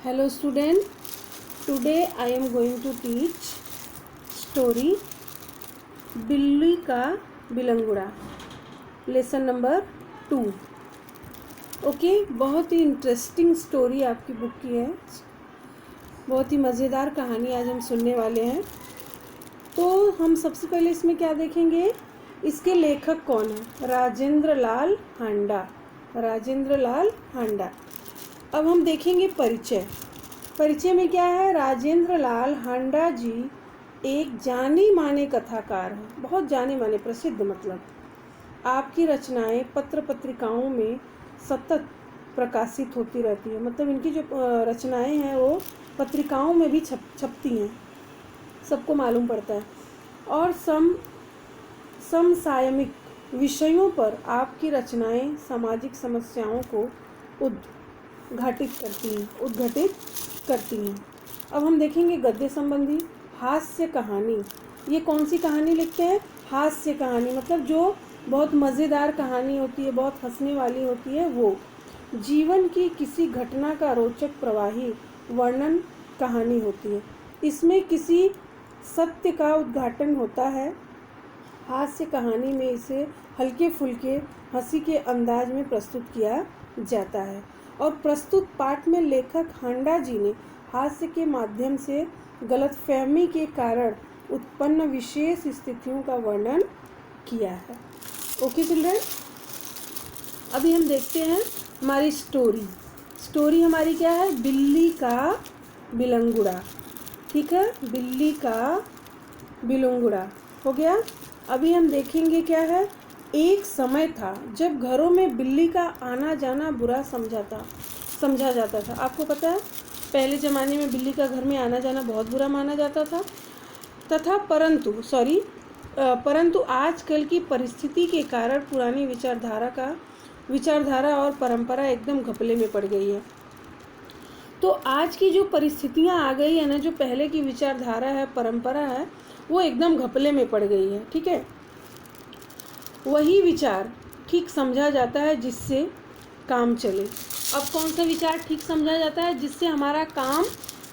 Hello student, today I am going to teach story बिल्ली का बिलंगुड़ा lesson number 2। Okay, बहुत ही interesting story आपकी book की है। बहुत ही मज़ेदार कहानी आज हम सुनने वाले हैं। तो हम सबसे पहले इसमें क्या देखेंगे, इसके लेखक कौन है। राजेंद्र लाल हांडा। राजेंद्र लाल हांडा। अब हम देखेंगे परिचय। परिचय में क्या है, राजेंद्र लाल हांडा जी एक जानी माने कथाकार हैं, बहुत जाने माने, प्रसिद्ध। मतलब आपकी रचनाएं पत्र पत्रिकाओं में सतत प्रकाशित होती रहती है। मतलब इनकी जो रचनाएं हैं वो पत्रिकाओं में भी छपती हैं, सबको मालूम पड़ता है। और समसामयिक विषयों पर आपकी रचनाएं सामाजिक समस्याओं को उद्घाटित करती हैं। अब हम देखेंगे गद्य संबंधी हास्य कहानी। ये कौन सी कहानी लिखते हैं, हास्य कहानी। मतलब जो बहुत मज़ेदार कहानी होती है, बहुत हंसने वाली होती है, वो जीवन की किसी घटना का रोचक प्रवाही वर्णन कहानी होती है। इसमें किसी सत्य का उद्घाटन होता है। हास्य कहानी में इसे हल्के फुल्के हंसी के अंदाज में प्रस्तुत किया जाता है। और प्रस्तुत पाठ में लेखक हांडा जी ने हास्य के माध्यम से गलतफहमी के कारण उत्पन्न विशेष स्थितियों का वर्णन किया है। ओके चिल्ड्रन, अभी हम देखते हैं हमारी स्टोरी हमारी क्या है, बिल्ली का बिलंगुड़ा। ठीक है, बिल्ली का बिलंगुड़ा हो गया। अभी हम देखेंगे क्या है, एक समय था जब घरों में बिल्ली का आना जाना बुरा समझा जाता था। आपको पता है पहले ज़माने में बिल्ली का घर में आना जाना बहुत बुरा माना जाता था परंतु आजकल की परिस्थिति के कारण पुरानी विचारधारा और परंपरा एकदम घपले में पड़ गई है। तो आज की जो परिस्थितियां आ गई है ना, जो पहले की विचारधारा है, परंपरा है, वो एकदम घपले में पड़ गई है। ठीक है, वही विचार ठीक समझा जाता है जिससे काम चले। अब कौन सा विचार ठीक समझा जाता है, जिससे हमारा काम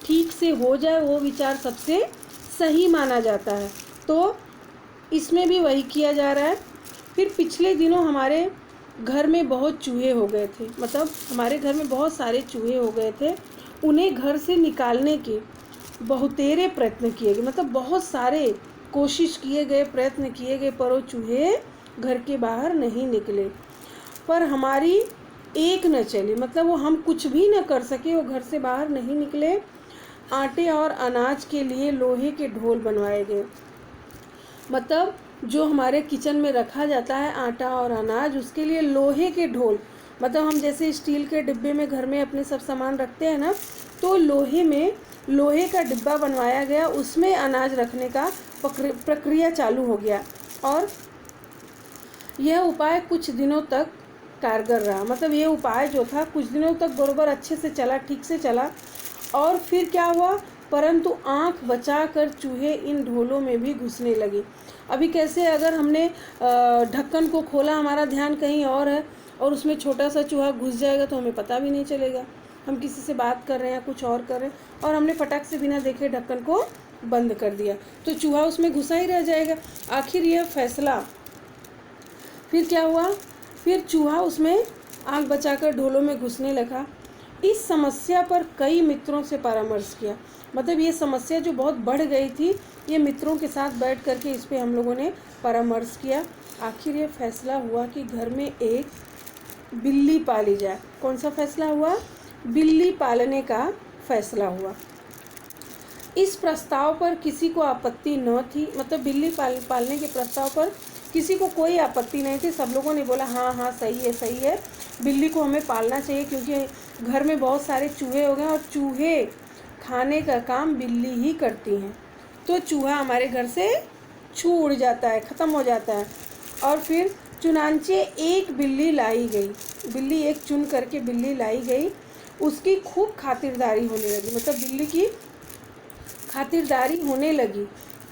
ठीक से हो जाए, वो विचार सबसे सही माना जाता है। तो इसमें भी वही किया जा रहा है। फिर पिछले दिनों हमारे घर में बहुत चूहे हो गए थे। मतलब हमारे घर में बहुत सारे चूहे हो गए थे। उन्हें घर से निकालने के बहुतेरे प्रयत्न किए गए। मतलब बहुत सारे कोशिश किए गए, प्रयत्न किए गए, पर वो चूहे घर के बाहर नहीं निकले। पर हमारी एक न चली। मतलब वो हम कुछ भी न कर सके, वो घर से बाहर नहीं निकले। आटे और अनाज के लिए लोहे के ढोल बनवाए गए। मतलब जो हमारे किचन में रखा जाता है आटा और अनाज, उसके लिए लोहे के ढोल। मतलब हम जैसे स्टील के डिब्बे में घर में अपने सब सामान रखते हैं ना, तो लोहे का डिब्बा बनवाया गया, उसमें अनाज रखने का प्रक्रिया चालू हो गया। और यह उपाय कुछ दिनों तक कारगर रहा। मतलब ये उपाय जो था कुछ दिनों तक बरोबर अच्छे से चला, ठीक से चला। और फिर क्या हुआ, परंतु आंख बचाकर चूहे इन ढोलों में भी घुसने लगे। अभी कैसे, अगर हमने ढक्कन को खोला, हमारा ध्यान कहीं और है और उसमें छोटा सा चूहा घुस जाएगा तो हमें पता भी नहीं चलेगा। हम किसी से बात कर रहे हैं, कुछ और कर रहे हैं, और हमने फटाक से बिना देखे ढक्कन को बंद कर दिया, तो चूहा उसमें घुसा ही रह जाएगा। आखिर यह फैसला, फिर क्या हुआ, फिर चूहा उसमें आंख बचाकर ढोलों में घुसने लगा। इस समस्या पर कई मित्रों से परामर्श किया। मतलब ये समस्या जो बहुत बढ़ गई थी, ये मित्रों के साथ बैठ करके इस पे हम लोगों ने परामर्श किया। आखिर ये फैसला हुआ कि घर में एक बिल्ली पाली जाए। कौन सा फैसला हुआ, बिल्ली पालने का फैसला हुआ। इस प्रस्ताव पर किसी को आपत्ति न थी। मतलब बिल्ली पालने के प्रस्ताव पर किसी को कोई आपत्ति नहीं थी। सब लोगों ने बोला हाँ हाँ सही है, बिल्ली को हमें पालना चाहिए, क्योंकि घर में बहुत सारे चूहे हो गए और चूहे खाने का काम बिल्ली ही करती हैं। तो चूहा हमारे घर से छूट जाता है, ख़त्म हो जाता है। और फिर चुनांचे एक बिल्ली लाई गई। बिल्ली एक चुन करके बिल्ली लाई गई। उसकी खूब खातिरदारी होने लगी। मतलब बिल्ली की खातिरदारी होने लगी।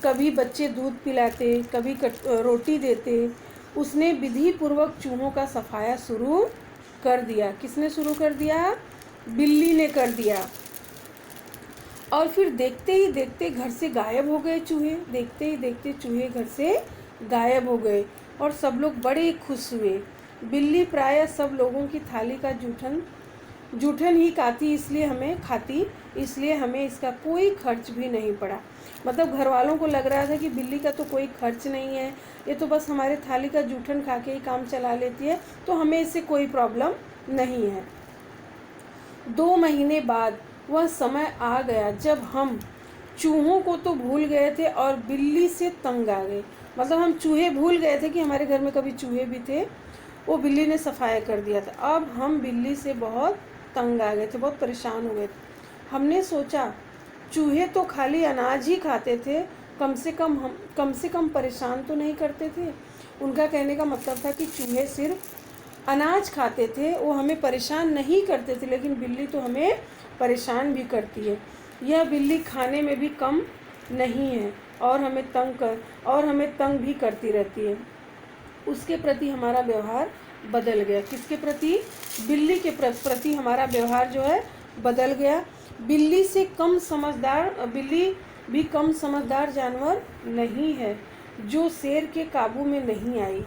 कभी बच्चे दूध पिलाते, कभी रोटी देते। उसने विधि पूर्वक चूहों का सफाया शुरू कर दिया। किसने शुरू कर दिया, बिल्ली ने कर दिया। और फिर देखते ही देखते घर से गायब हो गए चूहे। देखते ही देखते चूहे घर से गायब हो गए और सब लोग बड़े खुश हुए। बिल्ली प्रायः सब लोगों की थाली का जूठन ही खाती, इसलिए हमें इसका कोई खर्च भी नहीं पड़ा। मतलब घर वालों को लग रहा था कि बिल्ली का तो कोई खर्च नहीं है, ये तो बस हमारे थाली का जूठन खा के ही काम चला लेती है, तो हमें इससे कोई प्रॉब्लम नहीं है। 2 महीने बाद वह समय आ गया जब हम चूहों को तो भूल गए थे और बिल्ली से तंग आ गए। मतलब हम चूहे भूल गए थे कि हमारे घर में कभी चूहे भी थे, वो बिल्ली ने सफाया कर दिया था। अब हम बिल्ली से बहुत तंग आ गए थे, बहुत परेशान हो गए थे। हमने सोचा चूहे तो खाली अनाज ही खाते थे, कम से कम परेशान तो नहीं करते थे। उनका कहने का मतलब था कि चूहे सिर्फ अनाज खाते थे, वो हमें परेशान नहीं करते थे, लेकिन बिल्ली तो हमें परेशान भी करती है। यह बिल्ली खाने में भी कम नहीं है और हमें तंग भी करती रहती है। उसके प्रति हमारा व्यवहार बदल गया। किसके प्रति? बिल्ली के प्रति हमारा व्यवहार जो है बदल गया। बिल्ली भी कम समझदार जानवर नहीं है जो शेर के काबू में नहीं आई।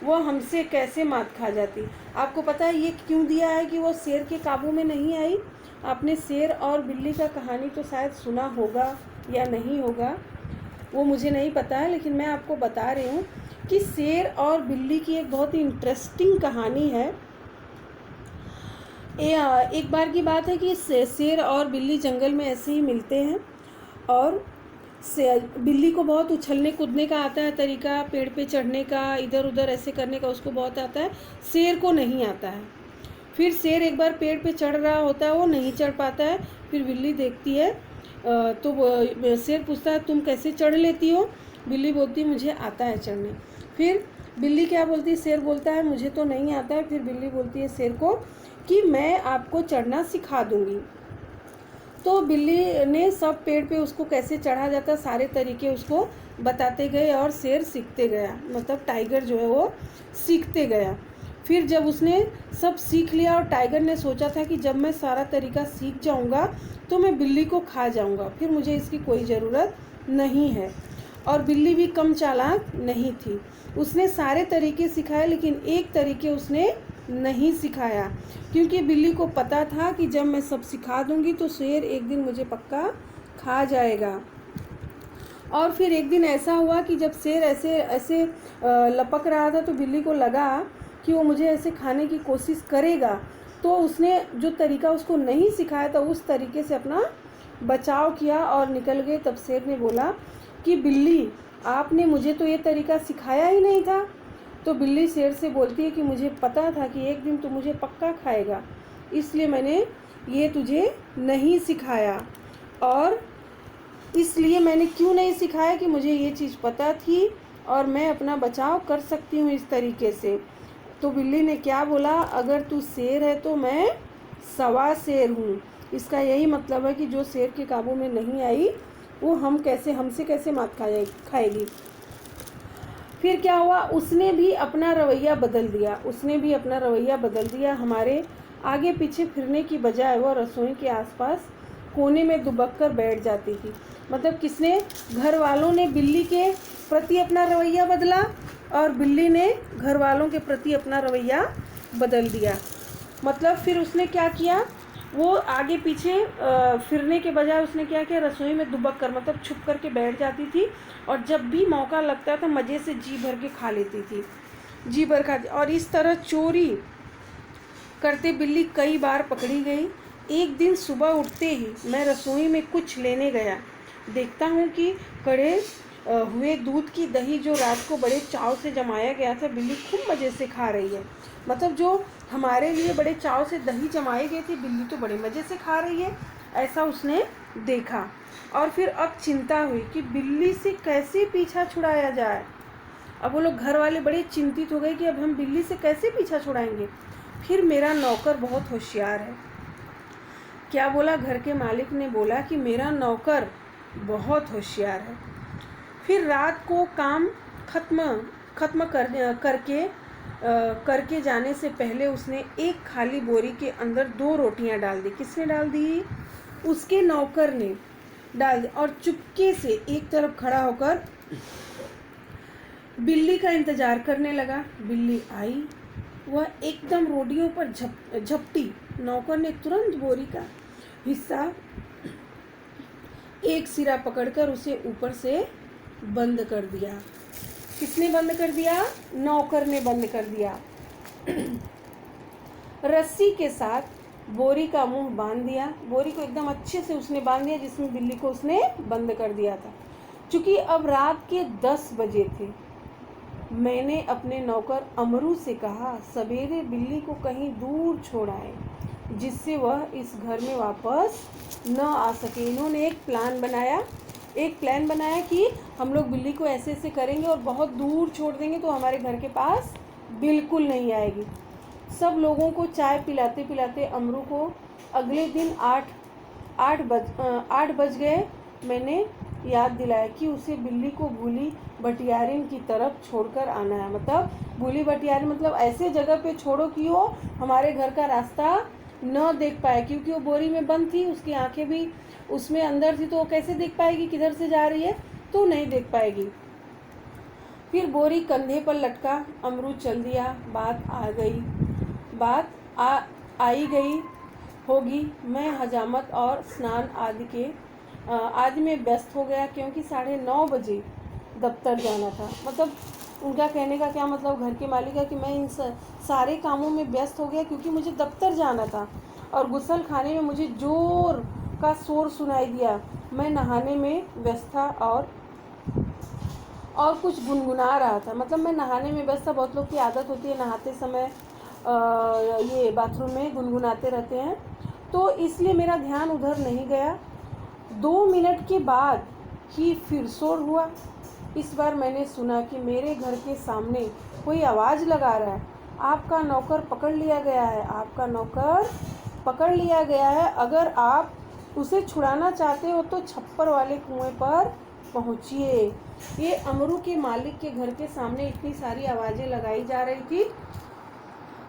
वह हमसे कैसे मात खा जाती। आपको पता है ये क्यों दिया है कि वो शेर के काबू में नहीं आई? आपने शेर और बिल्ली का कहानी तो शायद सुना होगा या नहीं होगा, वो मुझे नहीं पता है, लेकिन मैं आपको बता रही हूँ कि शेर और बिल्ली की एक बहुत ही इंटरेस्टिंग कहानी है। एक बार की बात है कि शेर और बिल्ली जंगल में ऐसे ही मिलते हैं और बिल्ली को बहुत उछलने कूदने का आता है तरीका, पेड़ पे चढ़ने का, इधर उधर ऐसे करने का उसको बहुत आता है, शेर को नहीं आता है। फिर शेर एक बार पेड़ पे चढ़ रहा होता है, वो नहीं चढ़ पाता है। फिर बिल्ली देखती है तो शेर पूछता है तुम कैसे चढ़ लेती हो? बिल्ली बोलती है मुझे आता है चढ़ने। फिर बिल्ली क्या बोलती है? शेर बोलता है मुझे तो नहीं आता है। फिर बिल्ली बोलती है शेर को कि मैं आपको चढ़ना सिखा दूंगी। तो बिल्ली ने सब पेड़ पे उसको कैसे चढ़ा जाता सारे तरीके उसको बताते गए और शेर सीखते गया, मतलब टाइगर जो है वो सीखते गया। फिर जब उसने सब सीख लिया और टाइगर ने सोचा था कि जब मैं सारा तरीका सीख जाऊंगा तो मैं बिल्ली को खा जाऊंगा, फिर मुझे इसकी कोई ज़रूरत नहीं है। और बिल्ली भी कम चालाक नहीं थी, उसने सारे तरीके सिखाए लेकिन एक तरीके उसने नहीं सिखाया, क्योंकि बिल्ली को पता था कि जब मैं सब सिखा दूंगी तो शेर एक दिन मुझे पक्का खा जाएगा। और फिर एक दिन ऐसा हुआ कि जब शेर ऐसे लपक रहा था तो बिल्ली को लगा कि वो मुझे ऐसे खाने की कोशिश करेगा, तो उसने जो तरीका उसको नहीं सिखाया था उस तरीके से अपना बचाव किया और निकल गए। तब शेर ने बोला कि बिल्ली आपने मुझे तो ये तरीका सिखाया ही नहीं था। तो बिल्ली शेर से बोलती है कि मुझे पता था कि एक दिन तू मुझे पक्का खाएगा, इसलिए मैंने ये तुझे नहीं सिखाया। और इसलिए मैंने क्यों नहीं सिखाया कि मुझे ये चीज़ पता थी और मैं अपना बचाव कर सकती हूँ इस तरीके से। तो बिल्ली ने क्या बोला? अगर तू शेर है तो मैं सवा शेर हूँ। इसका यही मतलब है कि जो शेर के काबू में नहीं आई वो हमसे कैसे मात खाएगी। फिर क्या हुआ? उसने भी अपना रवैया बदल दिया। हमारे आगे पीछे फिरने की बजाय वो रसोई के आसपास कोने में दुबक कर बैठ जाती थी। मतलब किसने? घर वालों ने बिल्ली के प्रति अपना रवैया बदला और बिल्ली ने घर वालों के प्रति अपना रवैया बदल दिया। मतलब फिर उसने क्या किया? वो आगे पीछे फिरने के बजाय उसने क्या किया? रसोई में दुबक कर, मतलब छुप कर के बैठ जाती थी और जब भी मौका लगता था मज़े से जी भर के खा लेती थी, जी भर खाती। और इस तरह चोरी करते बिल्ली कई बार पकड़ी गई। एक दिन सुबह उठते ही मैं रसोई में कुछ लेने गया, देखता हूँ कि कड़े हुए दूध की दही जो रात को बड़े चाव से जमाया गया था बिल्ली खूब मज़े से खा रही है। मतलब जो हमारे लिए बड़े चाव से दही जमाए गए थे बिल्ली तो बड़े मज़े से खा रही है, ऐसा उसने देखा। और फिर अब चिंता हुई कि बिल्ली से कैसे पीछा छुड़ाया जाए। अब वो लोग घर वाले बड़े चिंतित हो गए कि अब हम बिल्ली से कैसे पीछा छुड़ाएंगे। फिर मेरा नौकर बहुत होशियार है। क्या बोला? घर के मालिक ने बोला कि मेरा नौकर बहुत होशियार है। फिर रात को काम खत्म करके जाने से पहले उसने एक खाली बोरी के अंदर 2 रोटियां डाल दी। किसने डाल दी? उसके नौकर ने डाल दिया और चुपके से एक तरफ खड़ा होकर बिल्ली का इंतजार करने लगा। बिल्ली आई, वह एकदम रोटियों पर झपटी। नौकर ने तुरंत बोरी का हिस्सा एक सिरा पकड़कर उसे ऊपर से बंद कर दिया। किसने बंद कर दिया? नौकर ने बंद कर दिया। रस्सी के साथ बोरी का मुंह बांध दिया। बोरी को एकदम अच्छे से उसने बांध दिया जिसमें बिल्ली को उसने बंद कर दिया था। चूंकि अब रात के 10 बजे थे, मैंने अपने नौकर अमरू से कहा सवेरे बिल्ली को कहीं दूर छोड़ आए जिससे वह इस घर में वापस न आ सके। इन्होंने एक प्लान बनाया कि हम लोग बिल्ली को ऐसे ऐसे करेंगे और बहुत दूर छोड़ देंगे तो हमारे घर के पास बिल्कुल नहीं आएगी। सब लोगों को चाय पिलाते पिलाते अमरू को अगले दिन 8 बज गए। मैंने याद दिलाया कि उसे बिल्ली को भूली बटियारिन की तरफ छोड़कर आना है। मतलब भूली बटियारिन मतलब ऐसे जगह पे छोड़ो कि वो हमारे घर का रास्ता न देख पाए, क्योंकि वो बोरी में बंद थी, उसकी आंखें भी उसमें अंदर थी, तो वो कैसे देख पाएगी किधर से जा रही है? तो नहीं देख पाएगी। फिर बोरी कंधे पर लटका अमरू चल दिया। बात आई गई होगी। मैं हजामत और स्नान आदि में व्यस्त हो गया क्योंकि 9:30 बजे दफ्तर जाना था। मतलब उनका कहने का क्या मतलब, घर के मालिक है कि मैं इन सारे कामों में व्यस्त हो गया क्योंकि मुझे दफ्तर जाना था। और गुसल खाने में मुझे जोर का शोर सुनाई दिया। मैं नहाने में व्यस्त था और कुछ गुनगुना रहा था। मतलब मैं नहाने में व्यस्त था। बहुत लोग की आदत होती है नहाते समय ये बाथरूम में गुनगुनाते रहते हैं, तो इसलिए मेरा ध्यान उधर नहीं गया। 2 मिनट के बाद ही फिर शोर हुआ। इस बार मैंने सुना कि मेरे घर के सामने कोई आवाज़ लगा रहा है, आपका नौकर पकड़ लिया गया है, आपका नौकर पकड़ लिया गया है। अगर आप उसे छुड़ाना चाहते हो तो छप्पर वाले कुएं पर पहुंचिए। ये अमरू के मालिक के घर के सामने इतनी सारी आवाज़ें लगाई जा रही थी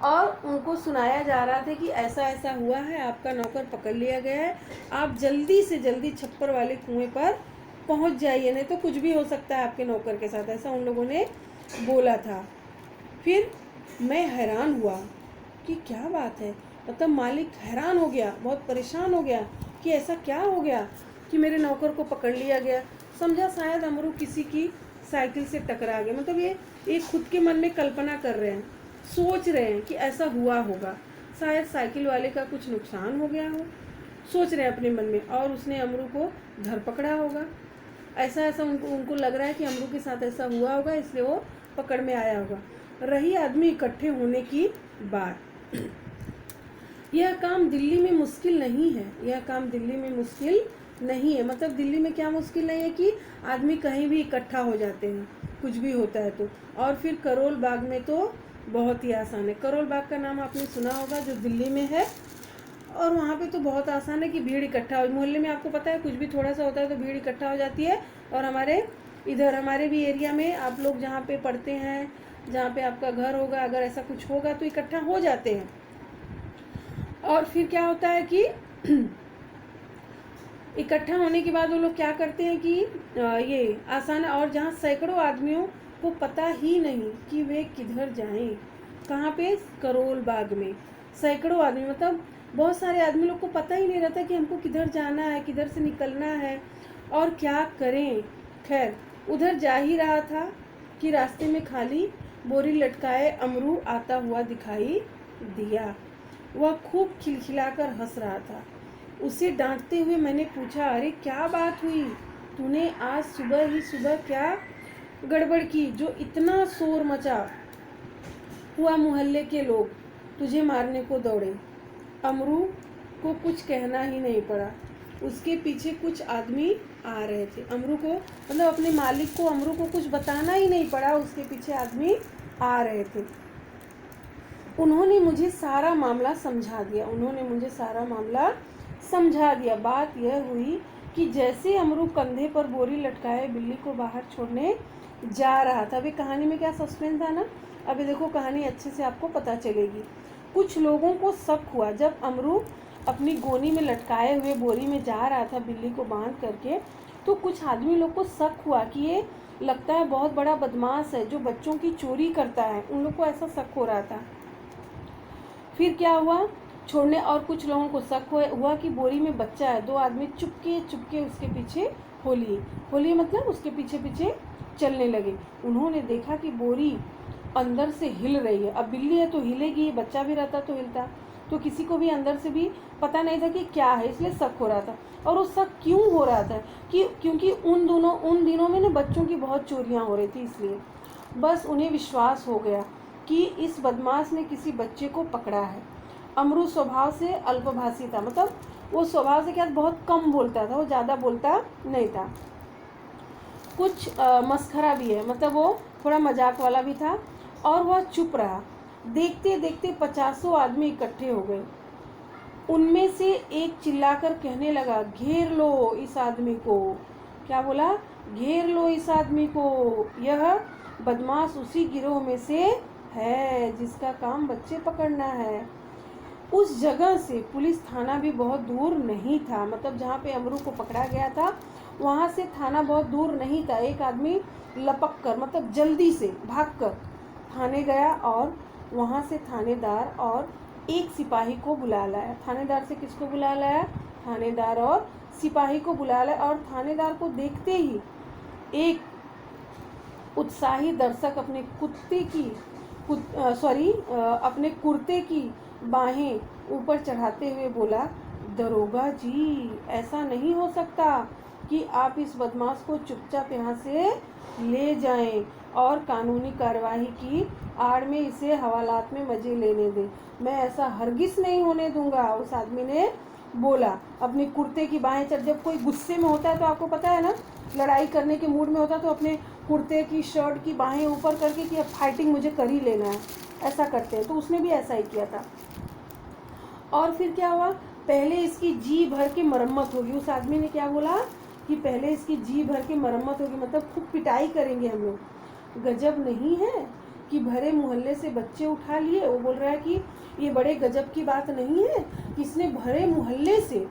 और उनको सुनाया जा रहा था कि ऐसा ऐसा हुआ है, आपका नौकर पकड़ लिया गया है, आप जल्दी से जल्दी छप्पर वाले कुएं पर पहुंच जाइए, नहीं तो कुछ भी हो सकता है आपके नौकर के साथ। ऐसा उन लोगों ने बोला था। फिर मैं हैरान हुआ कि क्या बात है। मतलब मालिक हैरान हो गया, बहुत परेशान हो गया कि ऐसा क्या हो गया कि मेरे नौकर को पकड़ लिया गया। समझा शायद अमरू किसी की साइकिल से टकरा गया। मतलब ये खुद के मन में कल्पना कर रहे हैं, सोच रहे हैं कि ऐसा हुआ होगा, शायद साइकिल वाले का कुछ नुकसान हो गया हो, सोच रहे हैं अपने मन में, और उसने अमरू को धर पकड़ा होगा। ऐसा उनको लग रहा है कि अमरू के साथ ऐसा हुआ होगा, इसलिए वो पकड़ में आया होगा। रही आदमी इकट्ठे होने की बात, यह काम दिल्ली में मुश्किल नहीं है। मतलब दिल्ली में क्या मुश्किल नहीं है कि आदमी कहीं भी इकट्ठा हो जाते हैं, कुछ भी होता है तो। और फिर करोल बाग में तो बहुत ही आसान है। करोल बाग का नाम आपने सुना होगा, जो दिल्ली में है। और वहाँ पे तो बहुत आसान है कि भीड़ इकट्ठा हो। मोहल्ले में आपको पता है कुछ भी थोड़ा सा होता है तो भीड़ इकट्ठा हो जाती है। और हमारे भी एरिया में आप लोग जहाँ पे पढ़ते हैं, जहाँ पे आपका घर होगा, अगर ऐसा कुछ होगा तो इकट्ठा हो जाते हैं। और फिर क्या होता है कि इकट्ठा होने के बाद वो लोग क्या करते हैं कि ये आसान है। और जहाँ सैकड़ों आदमियों को पता ही नहीं कि वे किधर जाएं, कहाँ पे? करोल बाग में सैकड़ों आदमी, मतलब बहुत सारे आदमी लोग को पता ही नहीं रहता कि हमको किधर जाना है, किधर से निकलना है और क्या करें। खैर उधर जा ही रहा था कि रास्ते में खाली बोरी लटकाए अमरू आता हुआ दिखाई दिया। वह खूब खिलखिलाकर हंस रहा था। उसे डांटते हुए मैंने पूछा, अरे क्या बात हुई, तूने आज सुबह क्या गड़बड़ की जो इतना शोर मचा हुआ, मोहल्ले के लोग तुझे मारने को दौड़े। अमरू को कुछ कहना ही नहीं पड़ा। उसके पीछे कुछ आदमी आ रहे थे। अमरू को मतलब अपने मालिक को अमरू को कुछ बताना ही नहीं पड़ा, उसके पीछे आदमी आ रहे थे। उन्होंने मुझे सारा मामला समझा दिया। बात यह हुई कि जैसे अमरू कंधे पर बोरी लटकाए बिल्ली को बाहर छोड़ने जा रहा था। अभी कहानी में क्या सस्पेंस था ना, अभी देखो कहानी अच्छे से आपको पता चलेगी। कुछ लोगों को शक हुआ जब अमरू अपनी गोनी में लटकाए हुए बोरी में जा रहा था बिल्ली को बांध करके, तो कुछ आदमी लोग को शक हुआ कि ये लगता है बहुत बड़ा बदमाश है जो बच्चों की चोरी करता है। उन लोग को ऐसा शक हो रहा था। फिर क्या हुआ, छोड़ने और कुछ लोगों को शक हुआ कि बोरी में बच्चा है। 2 आदमी चुपके चुपके उसके पीछे होली मतलब उसके पीछे पीछे चलने लगे। उन्होंने देखा कि बोरी अंदर से हिल रही है। अब बिल्ली है तो हिलेगी, बच्चा भी रहता तो हिलता, तो किसी को भी अंदर से भी पता नहीं था कि क्या है, इसलिए शक हो रहा था। और वो शक क्यों हो रहा था कि क्योंकि उन दिनों में ना बच्चों की बहुत चोरियां हो रही थी, इसलिए बस उन्हें विश्वास हो गया कि इस बदमाश ने किसी बच्चे को पकड़ा है। अमरू स्वभाव से अल्पभाषी था, मतलब वो स्वभाव से क्या बहुत कम बोलता था, वो ज़्यादा बोलता नहीं था। कुछ मस्खरा भी है, मतलब वो थोड़ा मजाक वाला भी था। और वह चुप रहा। देखते देखते 50 आदमी इकट्ठे हो गए। उनमें से एक चिल्लाकर कहने लगा, घेर लो इस आदमी को। क्या बोला? घेर लो इस आदमी को, यह बदमाश उसी गिरोह में से है जिसका काम बच्चे पकड़ना है। उस जगह से पुलिस थाना भी बहुत दूर नहीं था, मतलब जहाँ पे अमरू को पकड़ा गया था वहाँ से थाना बहुत दूर नहीं था। एक आदमी लपक कर, मतलब जल्दी से भागकर थाने गया और वहाँ से थानेदार और एक सिपाही को बुला लाया। थानेदार से किसको बुला लाया? थानेदार और सिपाही को बुला लाया। और थानेदार को देखते ही एक उत्साही दर्शक अपने अपने कुर्ते की बाहें ऊपर चढ़ाते हुए बोला, दरोगा जी, ऐसा नहीं हो सकता कि आप इस बदमाश को चुपचाप यहाँ से ले जाएं और कानूनी कार्रवाई की आड़ में इसे हवालात में मजे लेने दें। मैं ऐसा हरगिज नहीं होने दूंगा। उस आदमी ने बोला, अपने कुर्ते की बाहें चढ़। जब कोई गुस्से में होता है तो आपको पता है ना, लड़ाई करने के मूड में होता है तो अपने कुर्ते की शर्ट की बाहें ऊपर करके कि अब फाइटिंग मुझे कर ही लेना है, ऐसा करते हैं। तो उसने भी ऐसा ही किया था। और फिर क्या हुआ, पहले इसकी जी भर के मरम्मत होगी। उस आदमी ने क्या बोला कि पहले इसकी जी भर के मरम्मत होगी, मतलब खूब पिटाई करेंगे हम लोग। गजब नहीं है कि भरे मोहल्ले से बच्चे उठा लिए। वो बोल रहा है कि ये बड़े गजब की बात नहीं है कि इसने भरे मोहल्ले से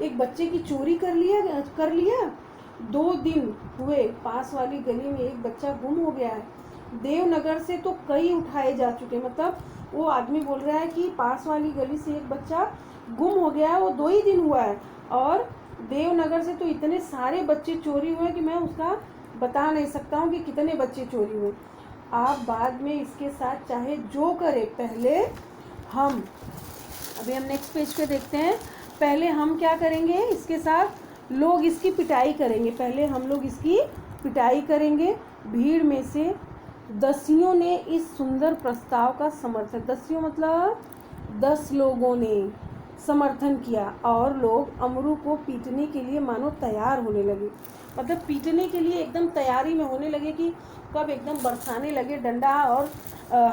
एक बच्चे की चोरी कर लिया। 2 दिन हुए पास वाली गली में एक बच्चा गुम हो गया है। देवनगर से तो कई उठाए जा चुके, मतलब वो आदमी बोल रहा है कि पास वाली गली से एक बच्चा गुम हो गया है, वो 2 ही दिन हुआ है। और देवनगर से तो इतने सारे बच्चे चोरी हुए कि मैं उसका बता नहीं सकता हूँ कि कितने बच्चे चोरी हुए। आप बाद में इसके साथ चाहे जो करें, पहले हम, अभी हम नेक्स्ट पेज पे देखते हैं, पहले हम क्या करेंगे इसके साथ, लोग इसकी पिटाई करेंगे। पहले हम लोग इसकी पिटाई करेंगे। भीड़ में से दसियों ने इस सुंदर प्रस्ताव का समर्थन, दसियों मतलब 10 लोगों ने समर्थन किया और लोग अमरू को पीटने के लिए मानो तैयार होने लगे। मतलब पीटने के लिए एकदम तैयारी में होने लगे कि कब एकदम बरसाने लगे डंडा और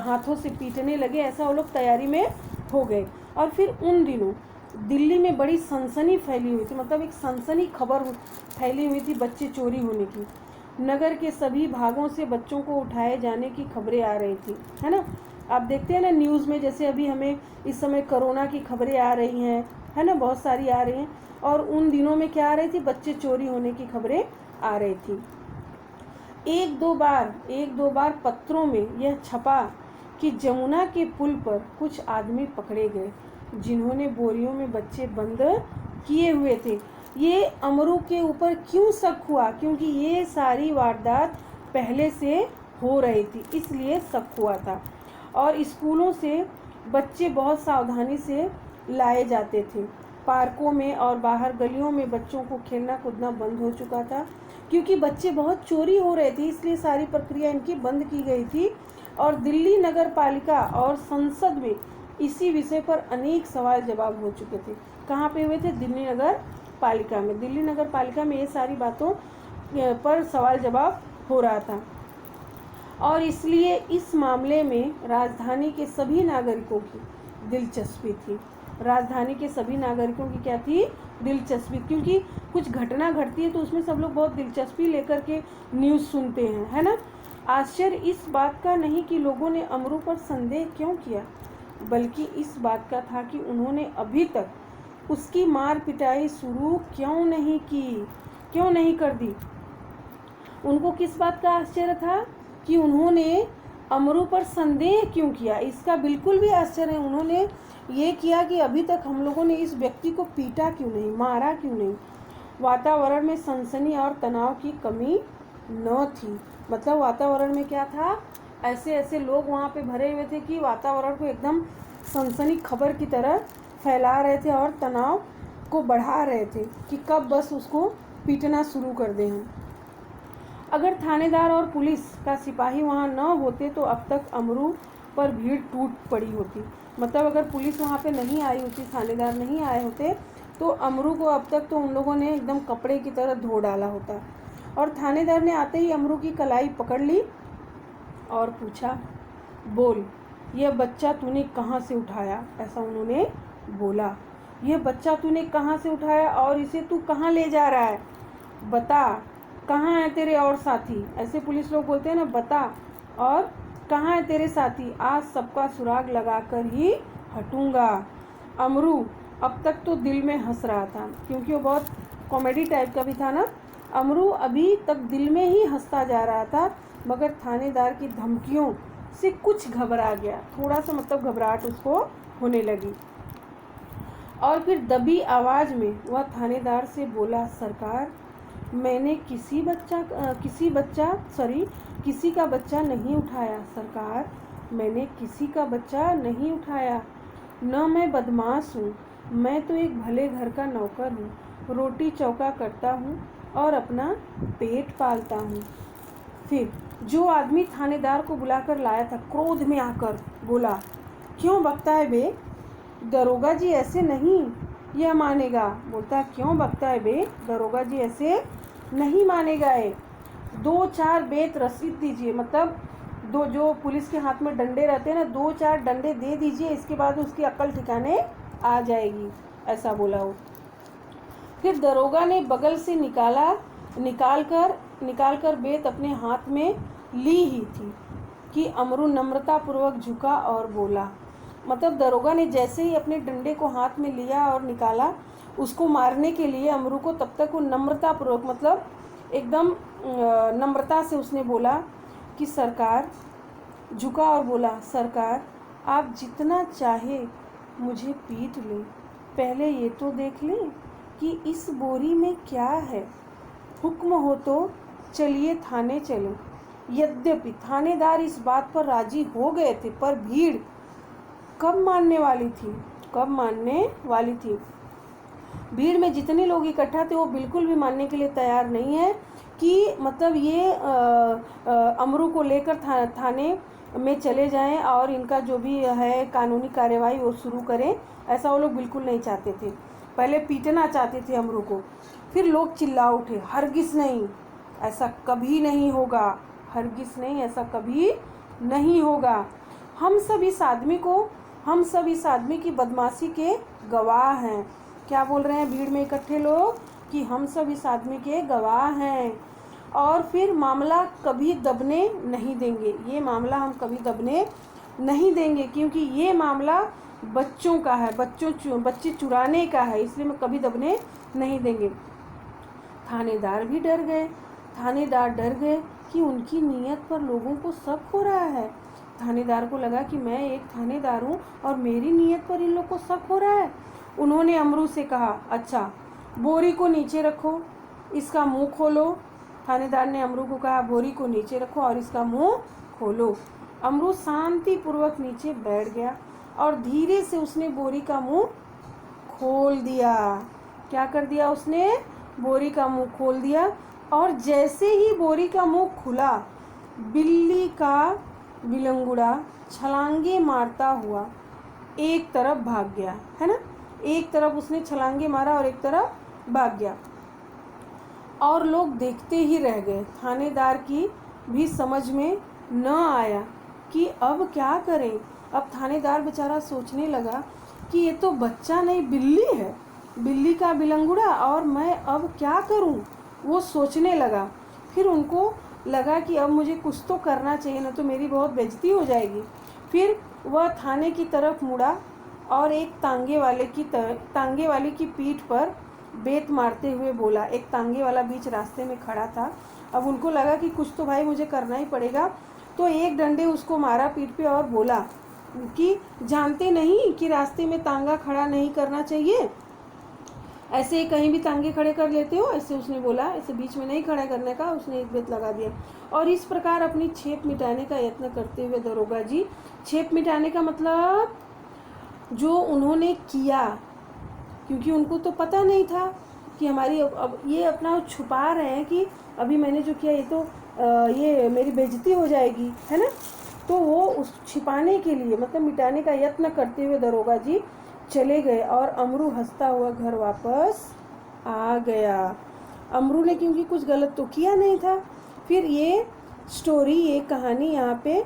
हाथों से पीटने लगे, ऐसा वो लोग तैयारी में हो गए। और फिर उन दिनों दिल्ली में बड़ी सनसनी फैली हुई थी, मतलब एक सनसनी खबर फैली हुई थी बच्चे चोरी होने की। नगर के सभी भागों से बच्चों को उठाए जाने की खबरें आ रही थी, है ना। आप देखते हैं ना न्यूज़ में, जैसे अभी हमें इस समय कोरोना की खबरें आ रही हैं, है ना, बहुत सारी आ रही हैं। और उन दिनों में क्या आ रही थी, बच्चे चोरी होने की खबरें आ रही थी। एक दो बार पत्रों में यह छपा कि जमुना के पुल पर कुछ आदमी पकड़े गए जिन्होंने बोरियों में बच्चे बंद किए हुए थे। ये अमरू के ऊपर क्यों शक हुआ? क्योंकि ये सारी वारदात पहले से हो रही थी, इसलिए शक हुआ था। और स्कूलों से बच्चे बहुत सावधानी से लाए जाते थे। पार्कों में और बाहर गलियों में बच्चों को खेलना कूदना बंद हो चुका था, क्योंकि बच्चे बहुत चोरी हो रहे थे, इसलिए सारी प्रक्रिया इनकी बंद की गई थी। और दिल्ली नगर पालिका और संसद में इसी विषय पर अनेक सवाल जवाब हो चुके थे। कहाँ पे हुए थे? दिल्ली नगर पालिका में। दिल्ली नगर पालिका में ये सारी बातों पर सवाल जवाब हो रहा था। और इसलिए इस मामले में राजधानी के सभी नागरिकों की दिलचस्पी थी। राजधानी के सभी नागरिकों की क्या थी? दिलचस्पी, क्योंकि कुछ घटना घटती है तो उसमें सब लोग बहुत दिलचस्पी लेकर के न्यूज़ सुनते हैं, है ना। आश्चर्य इस बात का नहीं कि लोगों ने अमरू पर संदेह क्यों किया, बल्कि इस बात का था कि उन्होंने अभी तक उसकी मार पिटाई शुरू क्यों नहीं कर दी। उनको किस बात का आश्चर्य था कि उन्होंने अमरू पर संदेह क्यों किया। इसका बिल्कुल भी आश्चर्य है। उन्होंने ये किया कि अभी तक हम लोगों ने इस व्यक्ति को पीटा क्यों नहीं, मारा क्यों नहीं। वातावरण में सनसनी और तनाव की कमी न थी। मतलब वातावरण में क्या था, ऐसे ऐसे लोग वहाँ पे भरे हुए थे कि वातावरण को एकदम सनसनी खबर की तरह फैला रहे थे और तनाव को बढ़ा रहे थे कि कब बस उसको पीटना शुरू कर दें हम। अगर थानेदार और पुलिस का सिपाही वहाँ न होते तो अब तक अमरू पर भीड़ टूट पड़ी होती। मतलब अगर पुलिस वहाँ पे नहीं आई होती, थानेदार नहीं आए होते, तो अमरू को अब तक तो उन लोगों ने एकदम कपड़े की तरह धो डाला होता। और थानेदार ने आते ही अमरू की कलाई पकड़ ली और पूछा, बोल, यह बच्चा तूने कहाँ से उठाया। ऐसा उन्होंने बोला, यह बच्चा तूने कहाँ से उठाया और इसे तू कहाँ ले जा रहा है, बता, कहाँ है तेरे और साथी। ऐसे पुलिस लोग बोलते हैं ना, बता और कहाँ है तेरे साथी, आज सबका सुराग लगाकर ही हटूंगा। अमरू अब तक तो दिल में हंस रहा था, क्योंकि वो बहुत कॉमेडी टाइप का भी था ना। अमरू अभी तक दिल में ही हंसता जा रहा था, मगर थानेदार की धमकियों से कुछ घबरा गया। थोड़ा सा मतलब घबराहट उसको होने लगी। और फिर दबी आवाज़ में वह थानेदार से बोला, सरकार, मैंने किसी का बच्चा नहीं उठाया। सरकार, मैंने किसी का बच्चा नहीं उठाया। न मैं बदमाश हूँ, मैं तो एक भले घर का नौकर हूँ, रोटी चौका करता हूँ और अपना पेट पालता हूँ। फिर जो आदमी थानेदार को बुलाकर लाया था क्रोध में आकर बोला, क्यों बकता है बे, दरोगा जी ऐसे नहीं यह मानेगा। बोलता, क्यों बकता है बे, दरोगा जी ऐसे नहीं मानेगा। 2-4 बेत रसीद दीजिए। मतलब दो, जो पुलिस के हाथ में डंडे रहते हैं ना, 2-4 डंडे दे दीजिए, इसके बाद उसकी अक्ल ठिकाने आ जाएगी। ऐसा बोला वो। फिर दरोगा ने बगल से निकाल कर बेत अपने हाथ में ली ही थी कि अमरू नम्रतापूर्वक झुका और बोला। मतलब दरोगा ने जैसे ही अपने डंडे को हाथ में लिया और निकाला उसको मारने के लिए अमरू को, तब तक वो नम्रतापूर्वक, मतलब एकदम नम्रता से उसने बोला कि सरकार, झुका और बोला, सरकार, आप जितना चाहे मुझे पीट लें, पहले ये तो देख लें कि इस बोरी में क्या है। हुक्म हो तो चलिए थाने चलें। यद्यपि थानेदार इस बात पर राजी हो गए थे, पर भीड़ कब मानने वाली थी। भीड़ में जितने लोग इकट्ठा थे वो बिल्कुल भी मानने के लिए तैयार नहीं है कि मतलब ये अमरू को लेकर थाने में चले जाएं और इनका जो भी है कानूनी कार्यवाही वो शुरू करें। ऐसा वो लोग बिल्कुल नहीं चाहते थे। पहले पीटना चाहते थे अमरू को। फिर लोग चिल्ला उठे, हरगिज़ नहीं, ऐसा कभी नहीं होगा, हरगिज़ नहीं, ऐसा कभी नहीं होगा। हम सब इस आदमी की बदमाशी के गवाह हैं। क्या बोल रहे हैं भीड़ में इकट्ठे लोग कि हम सब इस आदमी के गवाह हैं और फिर मामला कभी दबने नहीं देंगे। ये मामला हम कभी दबने नहीं देंगे, क्योंकि ये मामला बच्चों का है, बच्चे चुराने का है, इसलिए मैं कभी दबने नहीं देंगे। थानेदार डर गए कि उनकी नीयत पर लोगों को शक हो रहा है। थानेदार को लगा कि मैं एक थानेदार हूँ और मेरी नीयत पर इन लोग को शक हो रहा है। उन्होंने अमरू से कहा, अच्छा, बोरी को नीचे रखो, इसका मुंह खोलो। थानेदार ने अमरू को कहा, बोरी को नीचे रखो और इसका मुंह खोलो। अमरू शांतिपूर्वक नीचे बैठ गया और धीरे से उसने बोरी का मुंह खोल दिया। क्या कर दिया उसने? बोरी का मुंह खोल दिया। और जैसे ही बोरी का मुंह खुला, बिल्ली का बिलंगुड़ा छलांगे मारता हुआ एक तरफ भाग गया, है ना। एक तरफ उसने छलांगे मारा और एक तरफ भाग गया और लोग देखते ही रह गए। थानेदार की भी समझ में न आया कि अब क्या करें। अब थानेदार बेचारा सोचने लगा कि ये तो बच्चा नहीं, बिल्ली है, बिल्ली का बिलंगुड़ा, और मैं अब क्या करूं। वो सोचने लगा। फिर उनको लगा कि अब मुझे कुछ तो करना चाहिए, ना तो मेरी बहुत बेइज्जती हो जाएगी। फिर वह थाने की तरफ मुड़ा और एक तांगे वाले की पीठ पर बेत मारते हुए बोला। एक तांगे वाला बीच रास्ते में खड़ा था। अब उनको लगा कि कुछ तो भाई मुझे करना ही पड़ेगा, तो एक डंडे उसको मारा पीठ पे और बोला कि जानते नहीं कि रास्ते में तांगा खड़ा नहीं करना चाहिए, ऐसे कहीं भी तांगे खड़े कर लेते हो। ऐसे उसने बोला, ऐसे बीच में नहीं खड़ा करने का। उसने एक बेत लगा दिया और इस प्रकार अपनी छेप मिटाने का यत्न करते हुए दरोगा जी, छेप मिटाने का मतलब जो उन्होंने किया, क्योंकि उनको तो पता नहीं था कि हमारी, अब ये अपना छुपा रहे हैं कि अभी मैंने जो किया ये तो ये मेरी बेइज्जती हो जाएगी, है ना। तो वो उस छिपाने के लिए, मतलब मिटाने का यत्न करते हुए दरोगा जी चले गए और अमरू हंसता हुआ घर वापस आ गया। अमरू ने क्योंकि कुछ गलत तो किया नहीं था। फिर ये स्टोरी, ये कहानी यहाँ पे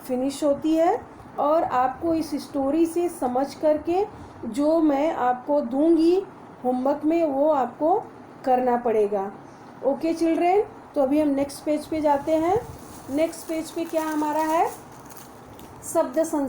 फिनिश होती है और आपको इस स्टोरी से समझ करके जो मैं आपको दूंगी होमवर्क में वो आपको करना पड़ेगा। ओके चिल्ड्रेन, तो अभी हम नेक्स्ट पेज पे जाते हैं। नेक्स्ट पेज पे क्या हमारा है, शब्द संसार।